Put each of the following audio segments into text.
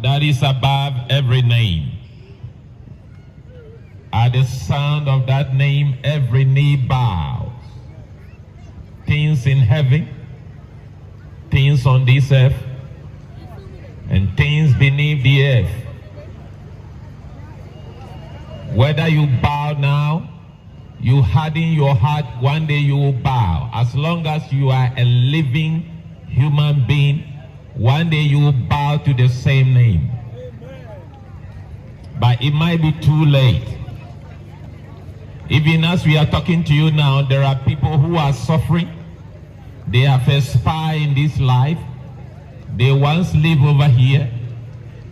that is above every name. At the sound of that name, every knee bows. Things in heaven, things on this earth, and things beneath the earth. Whether you bow now, you harden your heart, one day you will bow. As long as you are a living human being, one day you will bow to the same name. But it might be too late. Even as we are talking to you now, there are people who are suffering. They have expired in this life. They once lived over here.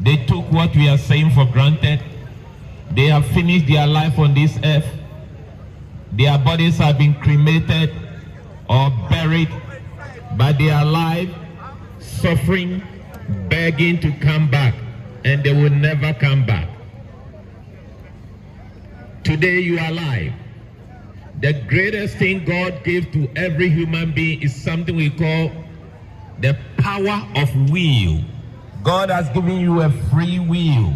They took what we are saying for granted. They have finished their life on this earth. Their bodies have been cremated or buried, but they are alive, suffering, begging to come back, and they will never come back. Today you are alive. The greatest thing God gave to every human being is something we call the power of will. God has given you a free will.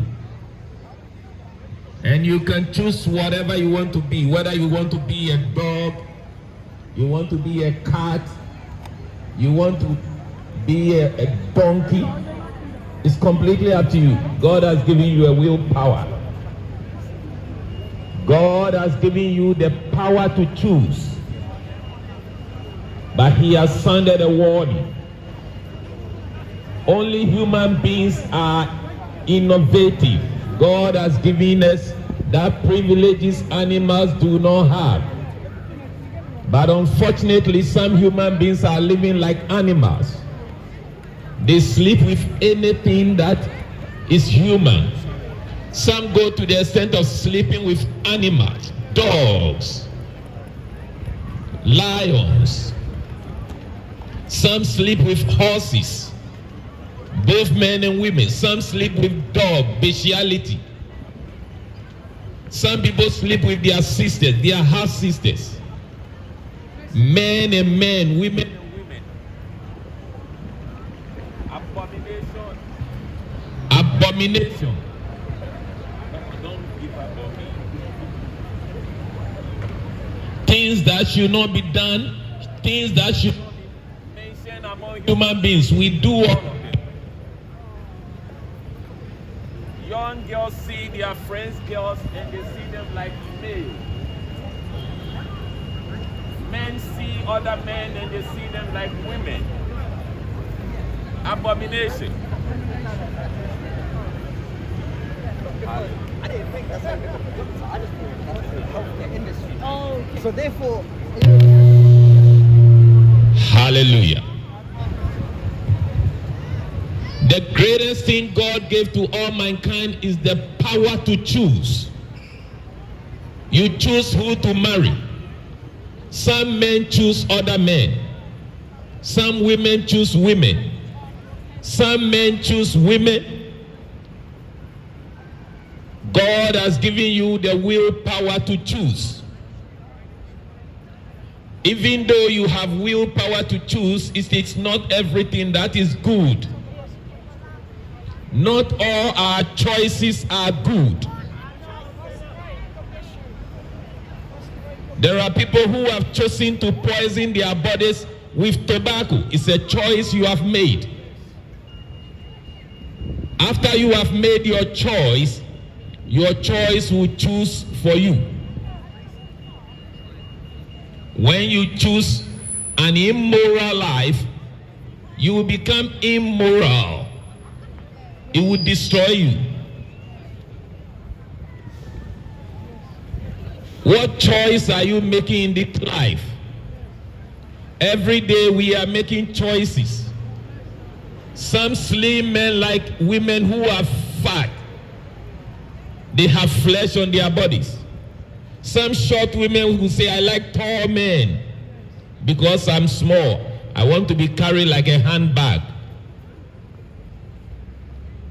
And you can choose whatever you want to be, whether you want to be a dog, you want to be a cat, you want to be a donkey. It's completely up to you. God has given you a willpower. God has given you the power to choose. But he has sounded a warning. Only human beings are innovative. God has given us that privileges animals do not have. But unfortunately, some human beings are living like animals. They sleep with anything that is human. Some go to the extent of sleeping with animals, dogs, lions. Some sleep with horses, both men and women. Some sleep with dog, bestiality. Some people sleep with their sisters, their half sisters. Men and men, women and women. Abomination. Abomination. Don't give up on me. Things that should not be done, things that should not be mentioned among human beings, we do all of them. Young girls see their friends' girls and they see them like male. Men see other men and they see them like women. Abomination. I didn't think that's how people put it. I just thought it was healthcare industry. Oh, okay. So therefore... Hallelujah. The greatest thing God gave to all mankind is the power to choose. You choose who to marry. Some men choose other men. Some women choose women. Some men choose women. God has given you the willpower to choose. Even though you have willpower to choose, it's not everything that is good. Not all our choices are good. There are people who have chosen to poison their bodies with tobacco. It's a choice you have made. After you have made your choice will choose for you. When you choose an immoral life, you will become immoral. It will destroy you. What choice are you making in this life? Every day we are making choices. Some slim men like women who are fat. They have flesh on their bodies. Some short women who say, I like tall men because I'm small. I want to be carried like a handbag.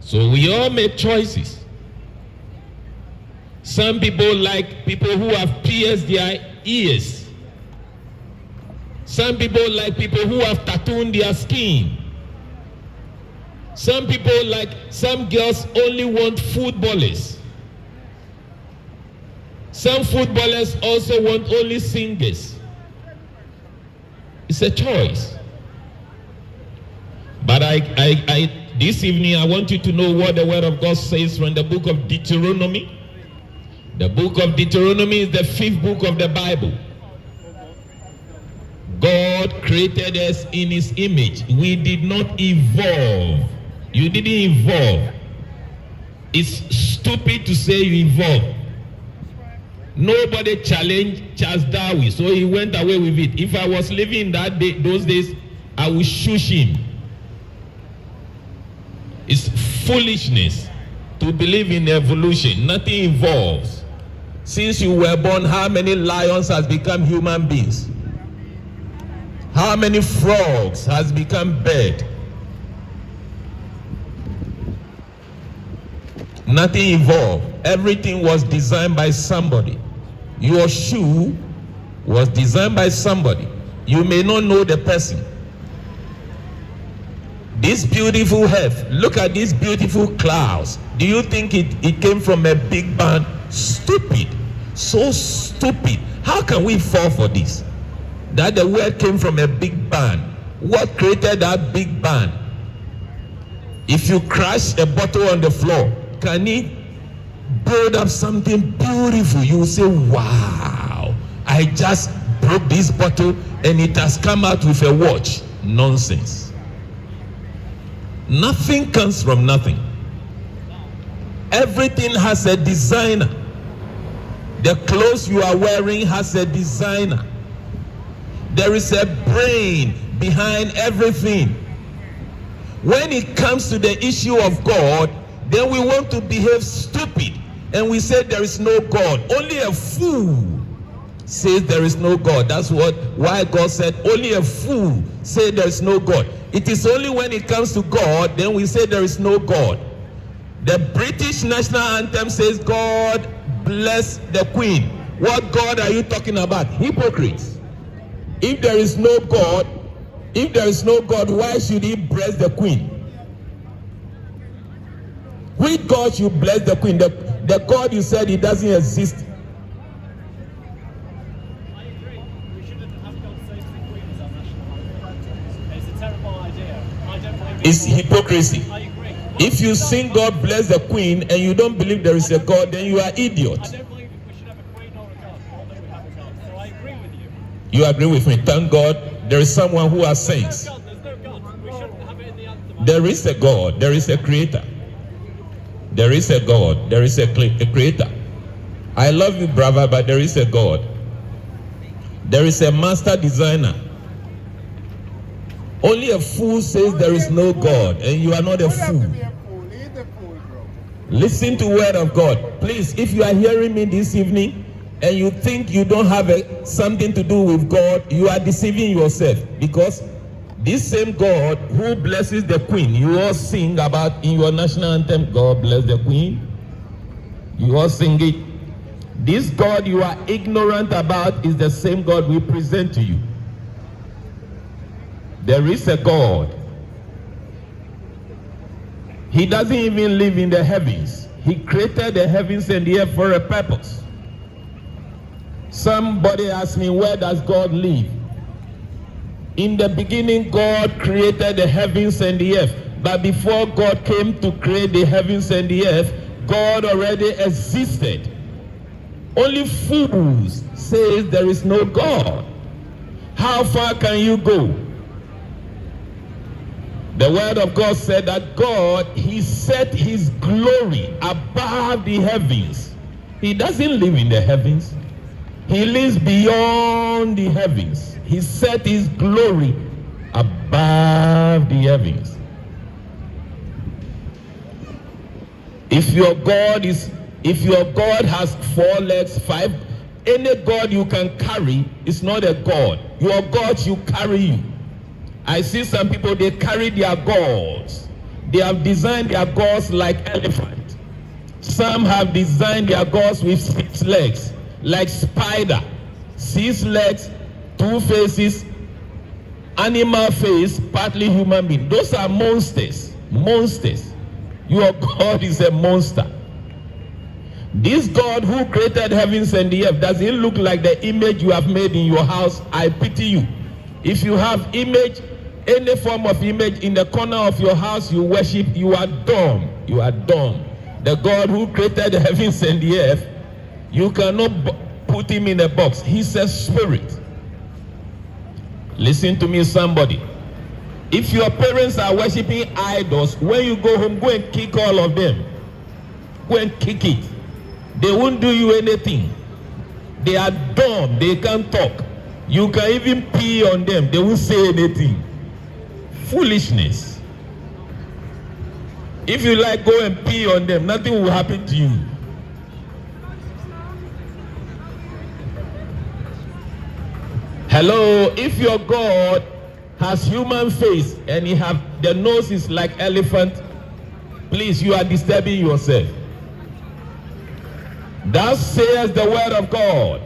So we all make choices. Some people like people who have pierced their ears. Some people like people who have tattooed their skin. Some people, like some girls, only want footballers. Some footballers also want only singers. It's a choice. But this evening, I want you to know what the Word of God says from the book of Deuteronomy. The book of Deuteronomy is the 5th book of the Bible. God created us in His image. We did not evolve. You didn't evolve. It's stupid to say you evolved. Nobody challenged Charles Darwin, so he went away with it. If I was living in those days, I would shush him. It's foolishness to believe in evolution. Nothing evolves. Since you were born, how many lions has become human beings? How many frogs has become bird? Nothing evolved. Everything was designed by somebody. Your shoe was designed by somebody. You may not know the person. This beautiful earth, look at these beautiful clouds. Do you think it came from a big bang? Stupid. So stupid. How can we fall for this? That the word came from a big bang. What created that big bang? If you crash a bottle on the floor, can it build up something beautiful? You will say, wow, I just broke this bottle and it has come out with a watch. Nonsense. Nothing comes from nothing. Everything has a designer. The clothes you are wearing has a designer. There is a brain behind everything. When it comes to the issue of God, then we want to behave stupid and we say there is no God. Only a fool says there is no God. That's why God said only a fool say there is no God. It is only when it comes to God then we say there is no God. The British national anthem says God bless the Queen. What God are you talking about? Hypocrites. If there is no God, why should He bless the Queen? Which God should bless the Queen? The God you said He doesn't exist. I agree. We shouldn't have God say to the Queen as our national anthem. It's a terrible idea. I don't believe It's hypocrisy. I agree. If you sing God bless the Queen and you don't believe there is a God, then you are idiot. I don't believe we should have a Queen or a God, although we have a God. So I agree with you. You agree with me? Thank God there is someone who has sense. There's no God. We shouldn't have it in the anthem. There is a God. There is a creator. There is a God. There is a creator. I love you, brother, but there is a God. There is a master designer. Only a fool says there is no God, and you are not a fool. Listen to the word of God. Please, if you are hearing me this evening and you think you don't have something to do with God, you are deceiving yourself, because this same God who blesses the Queen, you all sing about in your national anthem, God bless the Queen. You all sing it. This God you are ignorant about is the same God we present to you. There is a God. He doesn't even live in the heavens. He created the heavens and the earth for a purpose. Somebody asked me, where does God live? In the beginning, God created the heavens and the earth. But before God came to create the heavens and the earth, God already existed. Only fools say there is no God. How far can you go? The word of God said that God, He set His glory above the heavens. He doesn't live in the heavens. He lives beyond the heavens. He set His glory above the heavens. If your God has 4 legs, 5, any God you can carry is not a God. Your God should carry you. I see some people, they carry their gods. They have designed their gods like elephant. Some have designed their gods with 6 legs, like spider. 6 legs, 2 faces, animal face, partly human being. Those are monsters. Monsters. Your God is a monster. This God who created heavens and the earth, does it look like the image you have made in your house? I pity you. If you have image, any form of image in the corner of your house you worship, you are dumb. You are dumb. The God who created the heavens and the earth, you cannot put him in a box. He's a spirit. Listen to me, somebody. If your parents are worshiping idols, when you go home, go and kick all of them. Go and kick it. They won't do you anything. They are dumb. They can't talk. You can even pee on them. They won't say anything. Foolishness. If you like, go and pee on them. Nothing will happen to you. Hello, if your God has human face and the nose is like elephant, please, you are disturbing yourself. Thus says the word of God.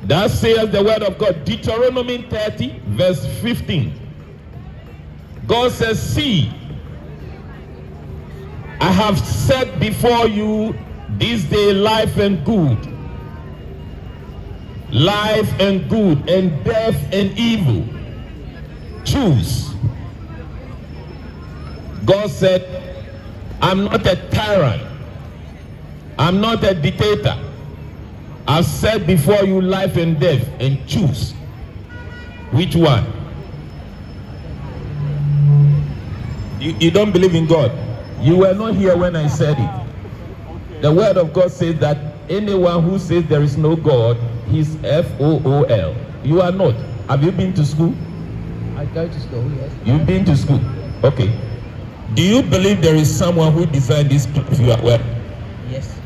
Thus says the word of God. Deuteronomy 30, verse 15. God says, see, I have set before you this day life and good. Life and good, and death and evil. Choose. God said, I'm not a tyrant. I'm not a dictator. I've set before you life and death, and choose. Which one? You don't believe in God. You were not here when I said it. The word of God says that anyone who says there is no God, he's F-O-O-L. You are not. Have you been to school? I go to school, yes. You've been to school? Okay. Do you believe there is someone who designed this place you are well? Yes.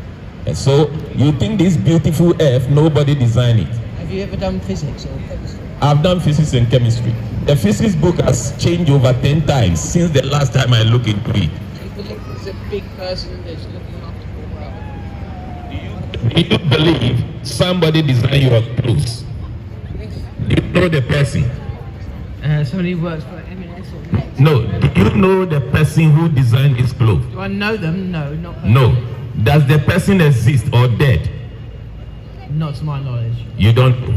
And so, you think this beautiful earth, nobody designed it? Have you ever done physics or chemistry? I've done physics and chemistry. The physics book has changed over 10 times since the last time I looked into it. Do you believe there's a big person that's looking after the world? Do you believe somebody designed your clothes? Do you know the person? Somebody who works for M&S or Next. No. Do you know the person who designed his clothes? Do I know them? No, not personally. No. Does the person exist or dead? Not to my knowledge. You don't know.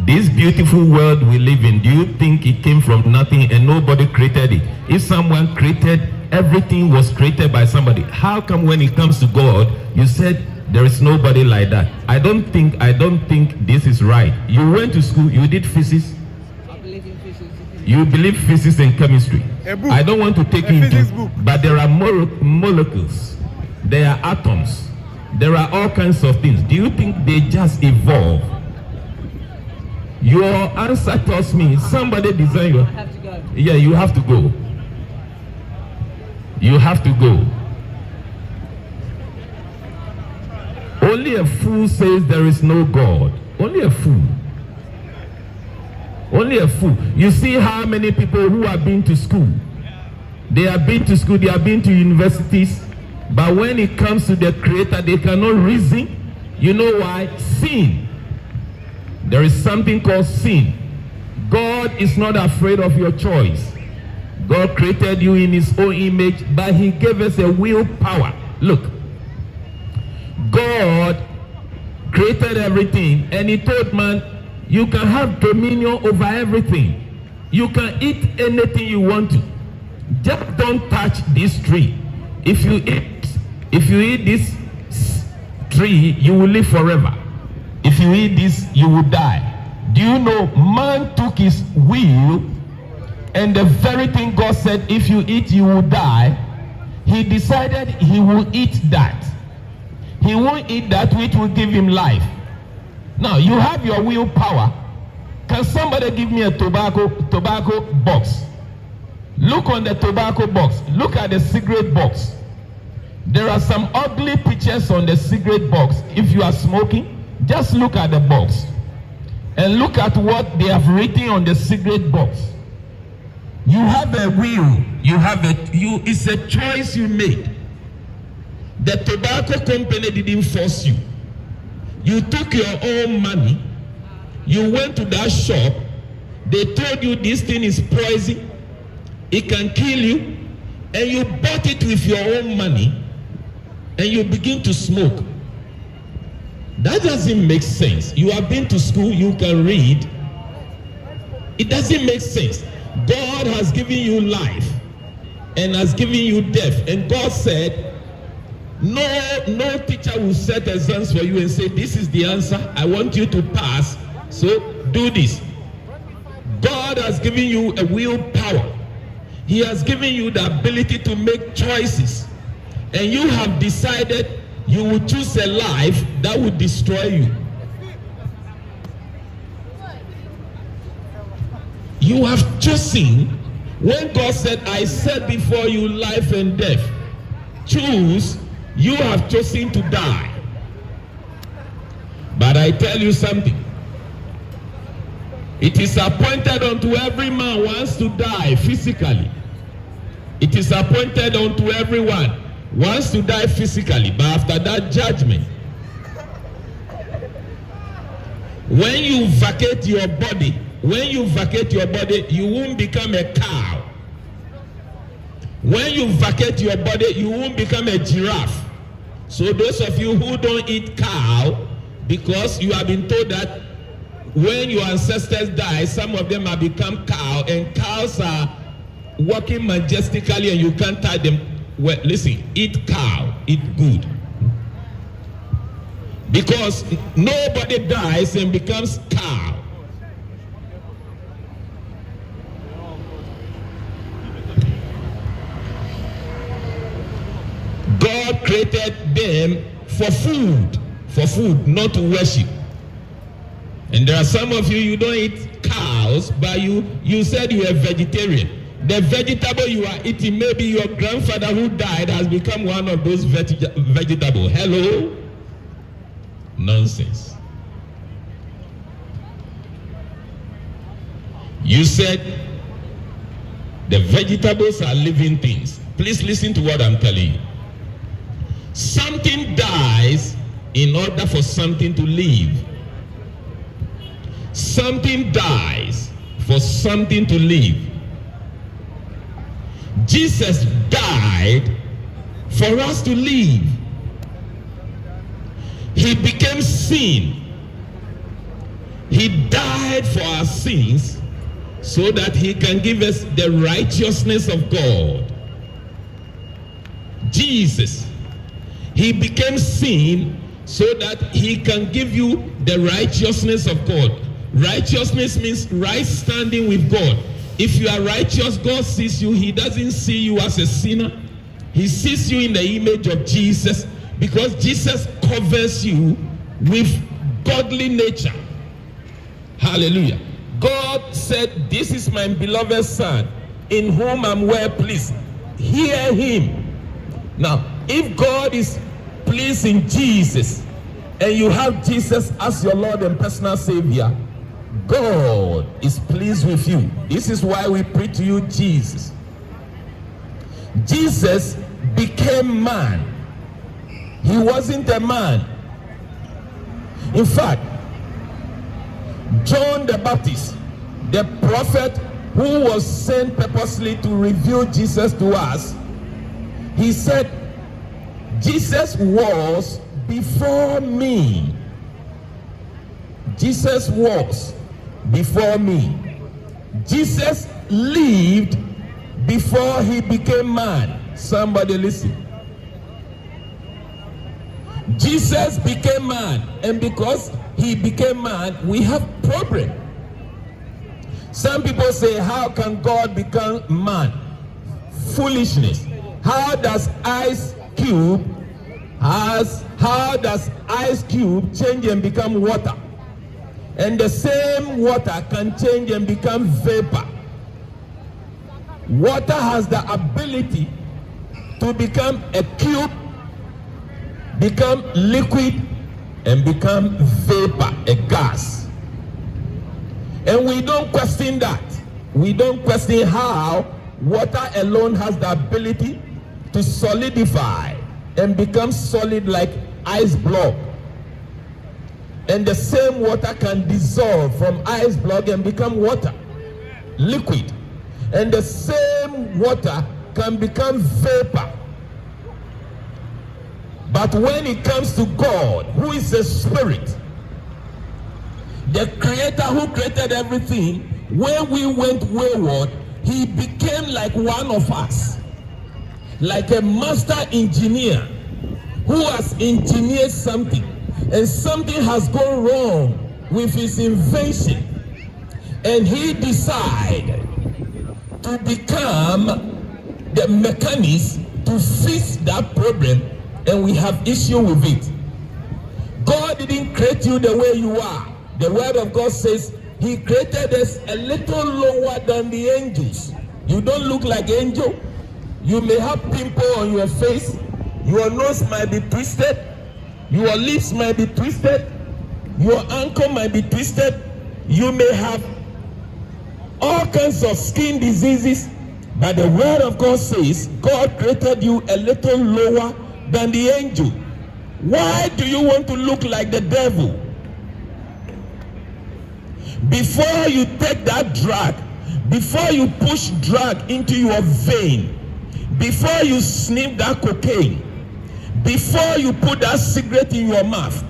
This beautiful world we live in, do you think it came from nothing and nobody created it? If someone created, everything was created by somebody. How come when it comes to God, you said there is nobody like that? I don't think this is right. You went to school, you did physics. I believe in physics. You believe physics and chemistry. I don't want to take you into, but there are molecules, there are atoms, there are all kinds of things. Do you think they just evolve? Your answer tells me somebody designed your... I have to go. Yeah, you have to go. You have to go. Only a fool says there is no God. Only a fool. Only a fool. You see how many people who have been to school, they have been to school, they have been to universities, but when it comes to the Creator, they cannot reason. You know why? Sin. There is something called sin. God is not afraid of your choice. God created you in his own image, but he gave us a willpower. Look, God created everything, and he told man, you can have dominion over everything. You can eat anything you want to. Just don't touch this tree. If you eat this tree, you will live forever. If you eat this, you will die. Do you know man took his will, and the very thing God said, if you eat, you will die, he decided he will eat that. He won't eat that which will give him life. Now, you have your willpower. Can somebody give me a tobacco box? Look on the tobacco box. Look at the cigarette box. There are some ugly pictures on the cigarette box. If you are smoking, just look at the box and look at what they have written on the cigarette box. You have a will. It's a choice you made. The tobacco company didn't force you. You took your own money. You went to that shop. They told you this thing is poison. it can kill you, and you bought it with your own money, and you begin to smoke. That doesn't make sense. You have been to school, you can read. It doesn't make sense. God has given you life and has given you death. And God said, no teacher will set exams for you and say, this is the answer. I want you to pass, so do this. God has given you a willpower. He has given you the ability to make choices. And you have decided you will choose a life that will destroy you. You have chosen. When God said, I set before you life and death, choose. You have chosen to die. But I tell you something. It is appointed unto every man once to die physically. It is appointed unto everyone once to die physically, but after that, judgment. When you vacate your body, you won't become a cow. When you vacate your body, you won't become a giraffe. So those of you who don't eat cow, because you have been told that when your ancestors die, some of them have become cow, and cows are walking majestically and you can't tie them. Well, listen, eat cow, eat good. Because nobody dies and becomes cow. God created them for food, not to worship. And there are some of you, you don't eat cows, but you said you are vegetarian. The vegetable you are eating, maybe your grandfather who died has become one of those vegetables. Hello? Nonsense. You said the vegetables are living things. Please listen to what I'm telling you. Something dies in order for something to live. Something dies for something to live. Jesus died for us to live. He became sin. He died for our sins so that he can give us the righteousness of God. Jesus, he became sin so that he can give you the righteousness of God. Righteousness means right standing with God. If you are righteous, God sees you. He doesn't see you as a sinner. He sees you in the image of Jesus, because Jesus covers you with godly nature. Hallelujah. God said, this is my beloved son, in whom I'm well pleased. Hear him. Now, if God is pleased in Jesus, and you have Jesus as your Lord and personal Savior, God is pleased with you. This is why we preach to you Jesus. Jesus became man. He wasn't a man. In fact, John the Baptist, the prophet who was sent purposely to reveal Jesus to us, he said, Jesus was before me. Jesus was before me. Jesus lived before he became man. Somebody listen. Jesus became man, and because he became man, we have problem. Some people say, how can God become man? Foolishness. How does ice cube change and become water? And the same water can change and become vapor. Water has the ability to become a cube, become liquid, and become vapor, a gas. And we don't question that. We don't question how water alone has the ability to solidify and become solid like ice block. And the same water can dissolve from ice block and become water, liquid. and the same water can become vapor. But when it comes to God, who is a spirit, the creator who created everything, when we went wayward, he became like one of us, like a master engineer who has engineered something, and something has gone wrong with his invention, and he decided to become the mechanics to fix that problem, and we have issue with it. God didn't create you the way you are. The word of God says he created us a little lower than the angels. You don't look like angel. You may have pimple on your face. Your nose might be twisted. Your lips might be twisted. Your ankle might be twisted. You may have all kinds of skin diseases. But the word of God says God created you a little lower than the angel. Why do you want to look like the devil? Before you take that drug, before you push drug into your vein, before you sniff that cocaine, before you put that cigarette in your mouth,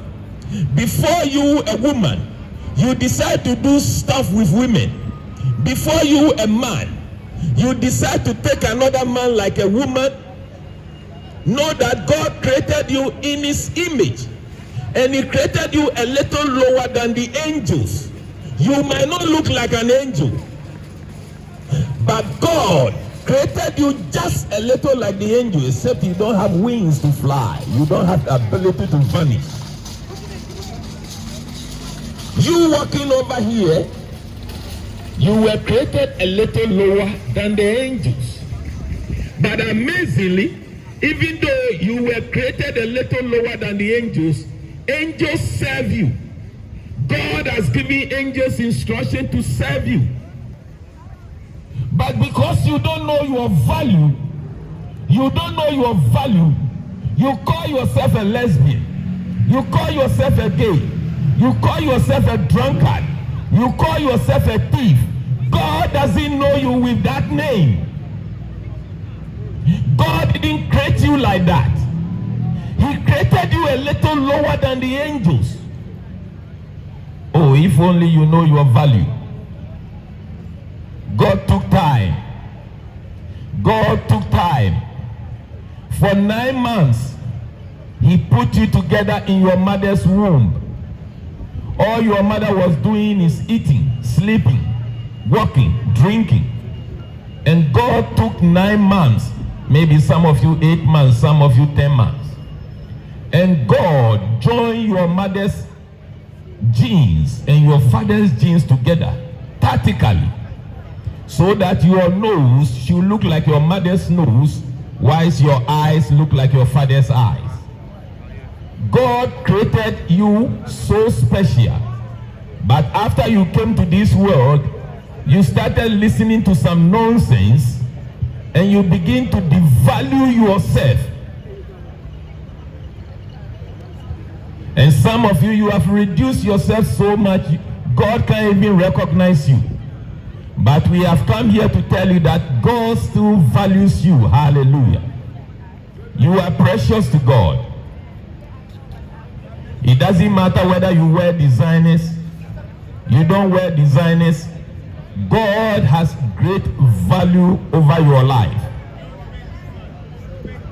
before you, a woman, you decide to do stuff with women, before you, a man, you decide to take another man like a woman, know that God created you in his image, and he created you a little lower than the angels. You might not look like an angel, but God created you just a little like the angel, except you don't have wings to fly. You don't have the ability to vanish. You walking over here, you were created a little lower than the angels. But amazingly, even though you were created a little lower than the angels, angels serve you. God has given angels instruction to serve you. But because you don't know your value, you call yourself a lesbian, you call yourself a gay, you call yourself a drunkard, you call yourself a thief. God doesn't know you with that name. God didn't create you like that. He created you a little lower than the angels. Oh, if only you know your value. God took time. God took time. For 9 months, he put you together in your mother's womb. All your mother was doing is eating, sleeping, walking, drinking. And God took 9 months, maybe some of you 8 months, some of you 10 months. And God joined your mother's genes and your father's genes together, tactically, so that your nose should look like your mother's nose, whilst your eyes look like your father's eyes. God created you so special, but after you came to this world, you started listening to some nonsense, and you begin to devalue yourself. And some of you have reduced yourself so much, God can't even recognize you. But we have come here to tell you that God still values you. Hallelujah. You are precious to God. It doesn't matter whether you wear designers, you don't wear designers. God has great value over your life.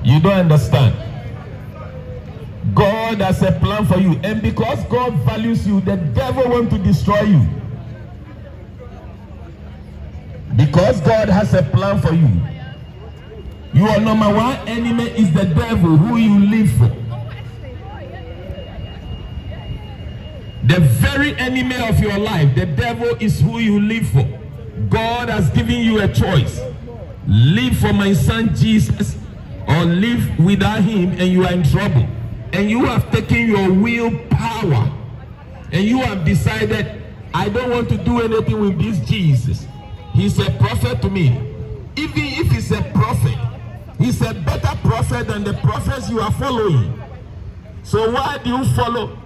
You don't understand. God has a plan for you, and because God values you, the devil wants to destroy you. Because God has a plan for you, your number one enemy is the devil, who you live for. The very enemy of your life, the devil, is who you live for. God has given you a choice. Live for my son Jesus, or live without him, and you are in trouble. And you have taken your willpower, and you have decided, I don't want to do anything with this Jesus. He's a prophet to me. Even if he's a prophet, he's a better prophet than the prophets you are following. So why do you follow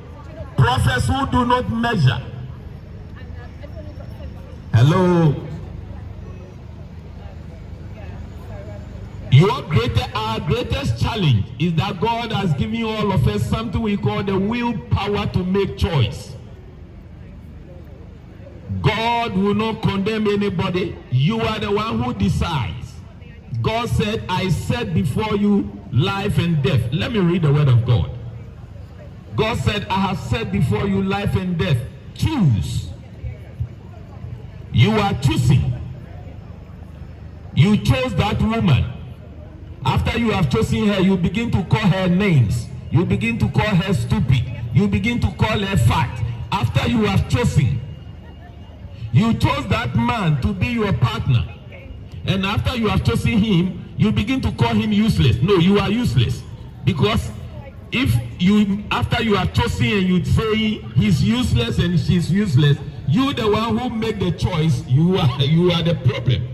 prophets who do not measure? Hello? Our greatest challenge is that God has given all of us something we call the willpower to make choice. God will not condemn anybody. You are the one who decides. God said, I set before you life and death. Let me read the word of God. God said, I have set before you life and death. Choose. You are choosing. You chose that woman. After you have chosen her, you begin to call her names. You begin to call her stupid. You begin to call her fat. After you have chosen, you chose that man to be your partner. And after you have chosen him, you begin to call him useless. No, you are useless. Because after you have chosen and you say he's useless and she's useless, you the one who make the choice, you are the problem.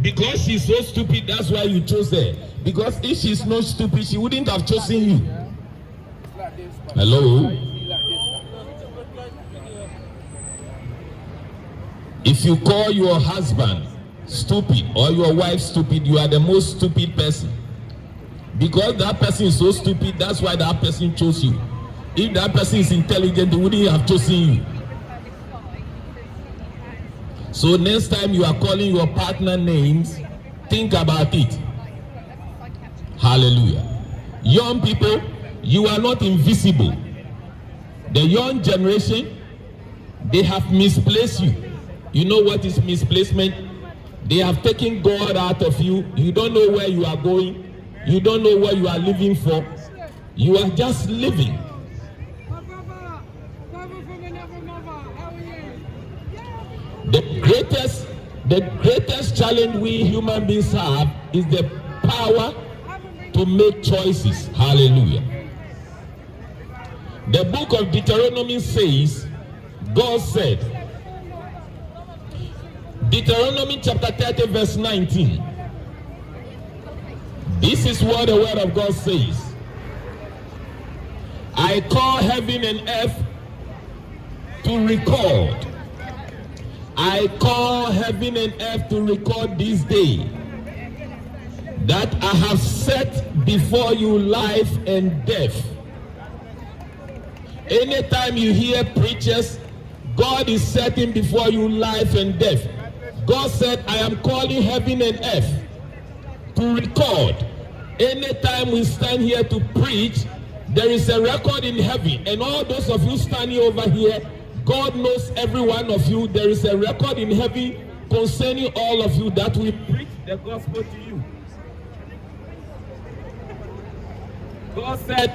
Because she's so stupid, that's why you chose her. Because if she's not stupid, she wouldn't have chosen you. Hello? If you call your husband stupid or your wife stupid, you are the most stupid person. Because that person is so stupid, that's why that person chose you. If that person is intelligent, they wouldn't have chosen you. So next time you are calling your partner names, think about it. Hallelujah. Young people, you are not invisible. The young generation, they have misplaced you. You know what is misplacement? They have taken God out of you. You don't know where you are going. You don't know what you are living for. You are just living. The greatest challenge we human beings have is the power to make choices. Hallelujah. The book of Deuteronomy says, God said, Deuteronomy chapter 30 verse 19. This is what the word of God says. I call heaven and earth to record. I call heaven and earth to record this day that I have set before you life and death. Anytime you hear preachers, God is setting before you life and death. God said, I am calling heaven and earth to record. Anytime we stand here to preach, there is a record in heaven. And all those of you standing over here, God knows every one of you. There is a record in heaven concerning all of you that we preach the gospel to you. God said,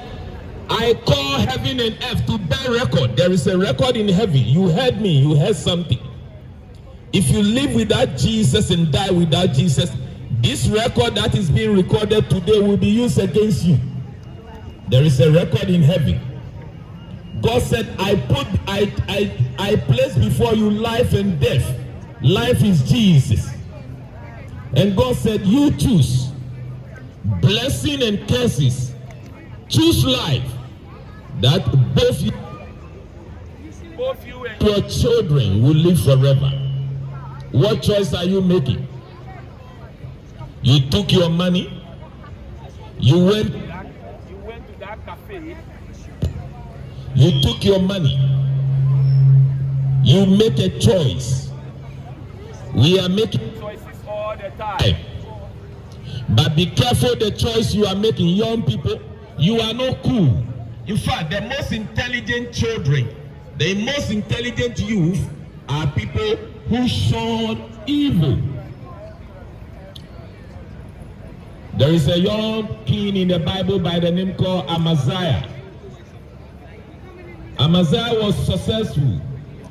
I call heaven and earth to bear record. There is a record in heaven. You heard me. You heard something. If you live without Jesus and die without Jesus, this record that is being recorded today will be used against you. There is a record in heaven. God said, I place before you life and death. Life is Jesus. And God said, you choose blessing and curses. Choose life, that both you and your children will live forever. What choice are you making? You took your money, you went to that cafe, you took your money, you make a choice. We are making choices all the time. But be careful the choice you are making, young people. You are not cool. In fact, the most intelligent children, the most intelligent youth are people who shun evil. There is a young king in the Bible by the name called Amaziah. Amaziah was successful.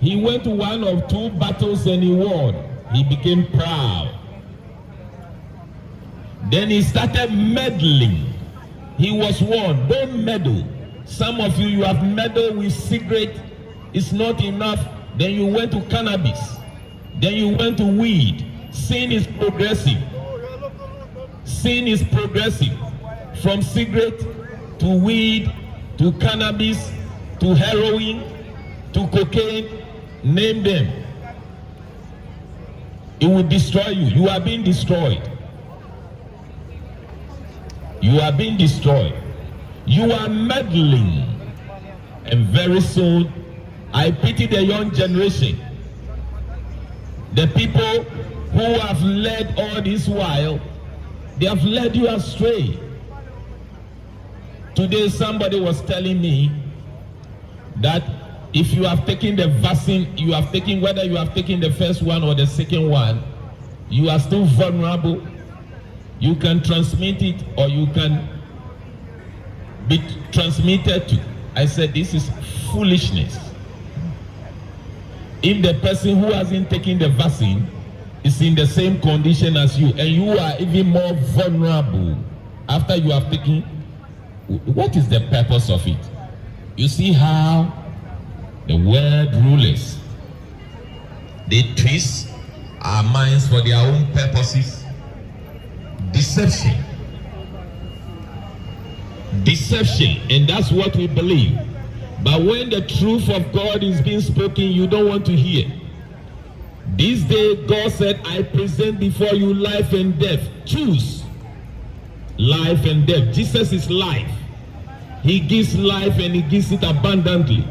He went to one of two battles and he won. He became proud. Then he started meddling. He was warned, don't meddle. Some of you, you have meddled with cigarette. It's not enough. Then you went to cannabis. Then you went to weed. Sin is progressive. Sin is progressive. From cigarette to weed to cannabis to heroin to cocaine. Name them. It will destroy you. You are being destroyed. You are being destroyed. You are meddling. And very soon, I pity the young generation. The people who have led all this while, they have led you astray. Today somebody was telling me that if you have taken the vaccine, whether you have taken the first one or the second one, you are still vulnerable. You can transmit it or you can be transmitted to. I said this is foolishness. If the person who hasn't taken the vaccine is in the same condition as you and you are even more vulnerable after you have taken, what is the purpose of it? You see how the world rulers, they twist our minds for their own purposes. Deception. Deception, and that's what we believe. But when the truth of God is being spoken, you don't want to hear. This day God said, I present before you life and death. Choose life and death. Jesus is life. He gives life and he gives it abundantly.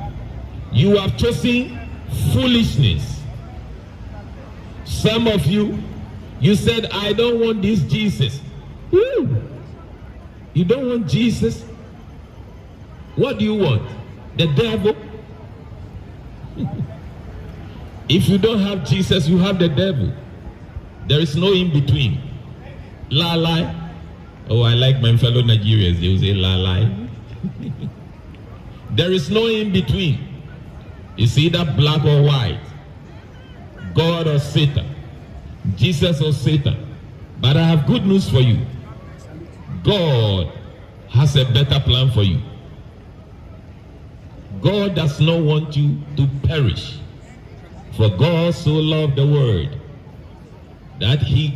You have chosen foolishness. Some of you, you said, I don't want this Jesus. Woo. You don't want Jesus? What do you want? The devil? If you don't have Jesus, you have the devil. There is no in between. La lie. Oh, I like my fellow Nigerians. They will say la lie. There is no in between. It's either black or white, God or Satan, Jesus or Satan. But I have good news for you. God has a better plan for you. God does not want you to perish. For God so loved the world that he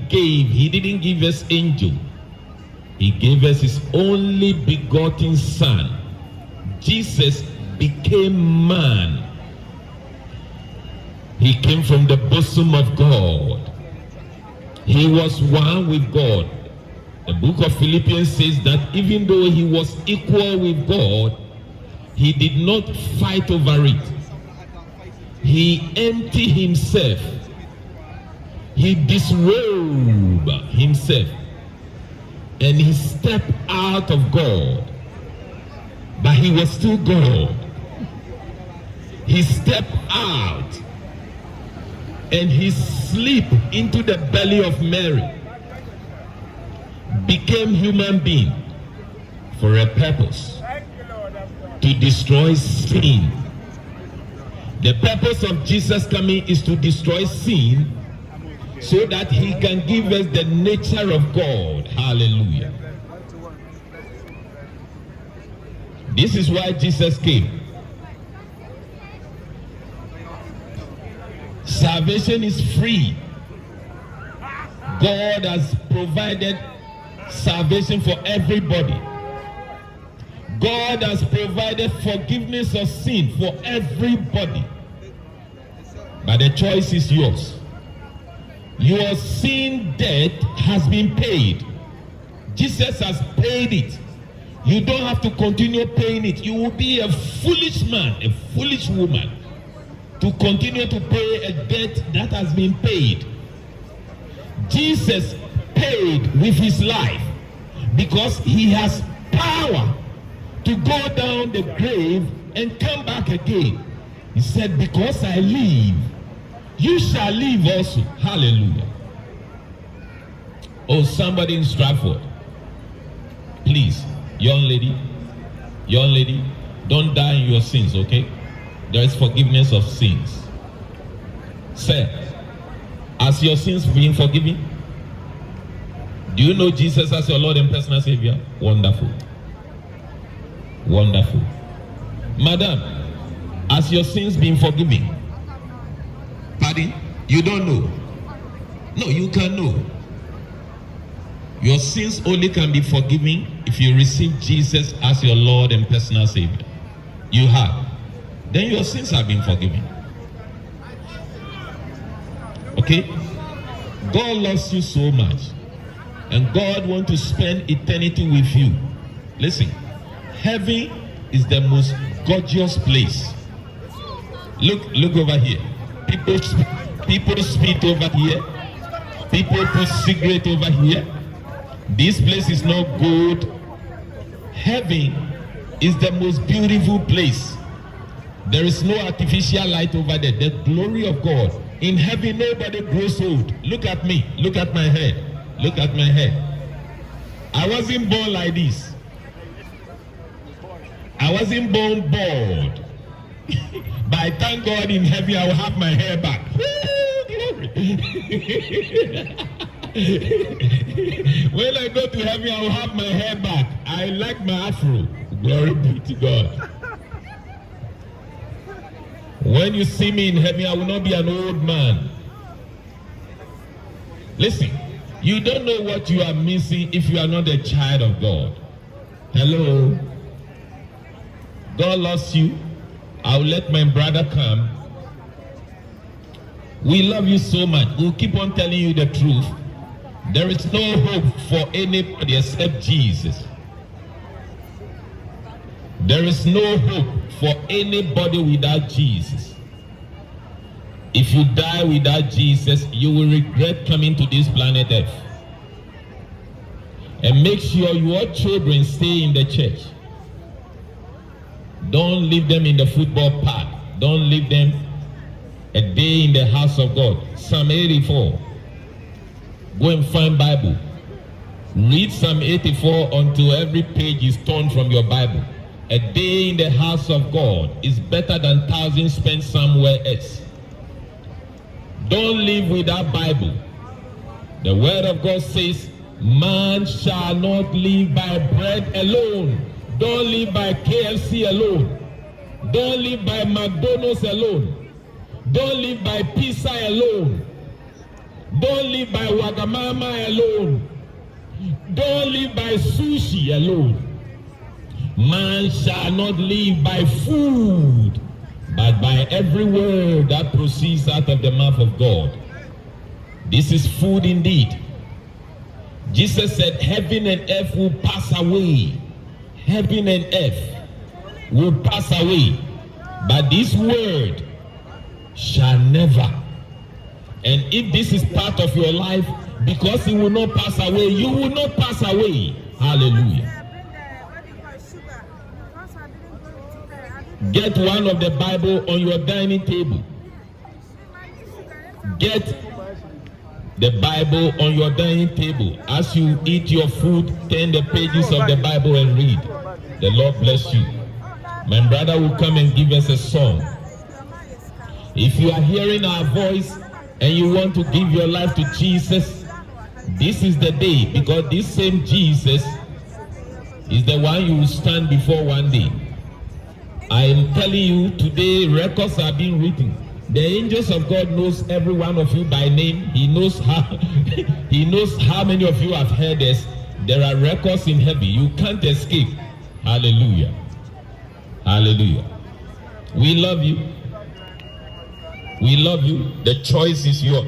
didn't give us angel. He gave us his only begotten son. Jesus became man. He came from the bosom of God. He was one with God. The book of Philippians says that even though he was equal with God, he did not fight over it. He emptied himself. He disrobed himself. And he stepped out of God. But he was still God. He stepped out. And he slipped into the belly of Mary. Became human being for a purpose. To destroy sin. The purpose of Jesus coming is to destroy sin so that he can give us the nature of God. Hallelujah. This is why Jesus came. Salvation is free. God has provided salvation for everybody. God has provided forgiveness of sin for everybody. But the choice is yours. Your sin debt has been paid. Jesus has paid it. You don't have to continue paying it. You will be a foolish man, a foolish woman, to continue to pay a debt that has been paid. Jesus paid with his life because he has power to go down the grave and come back again. He said, because I live, you shall live also. Hallelujah. Oh, somebody in Stratford, please, young lady, don't die in your sins, okay? There is forgiveness of sins. Sir, has your sins been forgiven? Do you know Jesus as your Lord and personal Savior? Wonderful. Wonderful. Madam, has your sins been forgiven? Pardon? You don't know? No, you can know. Your sins only can be forgiven if you receive Jesus as your Lord and personal Savior. You have. Then your sins have been forgiven. Okay? God loves you so much. And God wants to spend eternity with you. Listen, heaven is the most gorgeous place. Look over here. People spit over here. People put cigarette over here. This place is not good. Heaven is the most beautiful place. There is no artificial light over there. The glory of God. In heaven, nobody grows old. Look at me. Look at my head. Look at my head. I wasn't born like this. I wasn't born bald. But I thank God in heaven I will have my hair back. When I go to heaven, I will have my hair back. I like my afro. Glory be to God. When you see me in heaven, I will not be an old man. Listen, you don't know what you are missing if you are not a child of God. Hello? God loves you. I'll let my brother come. We love you so much. We'll keep on telling you the truth. There is no hope for anybody except Jesus. There is no hope for anybody without Jesus. If you die without Jesus, you will regret coming to this planet Earth. And make sure your children stay in the church. Don't leave them in the football park. Don't leave them a day in the house of God. Psalm 84. Go and find Bible. Read Psalm 84 until every page is torn from your Bible. A day in the house of God is better than 1,000 spent somewhere else. Don't live without Bible. The word of God says, man shall not live by bread alone. Don't live by KFC alone. Don't live by McDonald's alone. Don't live by pizza alone. Don't live by Wagamama alone. Don't live by sushi alone. Man shall not live by food, but by every word that proceeds out of the mouth of God. This is food indeed. Jesus said, heaven and earth will pass away. Heaven and earth will pass away, but this word shall never. And if this is part of your life, because it will not pass away, you will not pass away. Hallelujah. Get one of the Bible on your dining table. Get the Bible on your dining table. As you eat your food, turn the pages of the Bible and read. The Lord bless you. My brother will come and give us a song. If you are hearing our voice and you want to give your life to Jesus, this is the day, because this same Jesus is the one you will stand before one day. I am telling you today, records are being written. The angels of God knows every one of you by name. He knows how many of you have heard this. There are records in heaven. You can't escape. Hallelujah. Hallelujah. We love you. We love you. The choice is yours.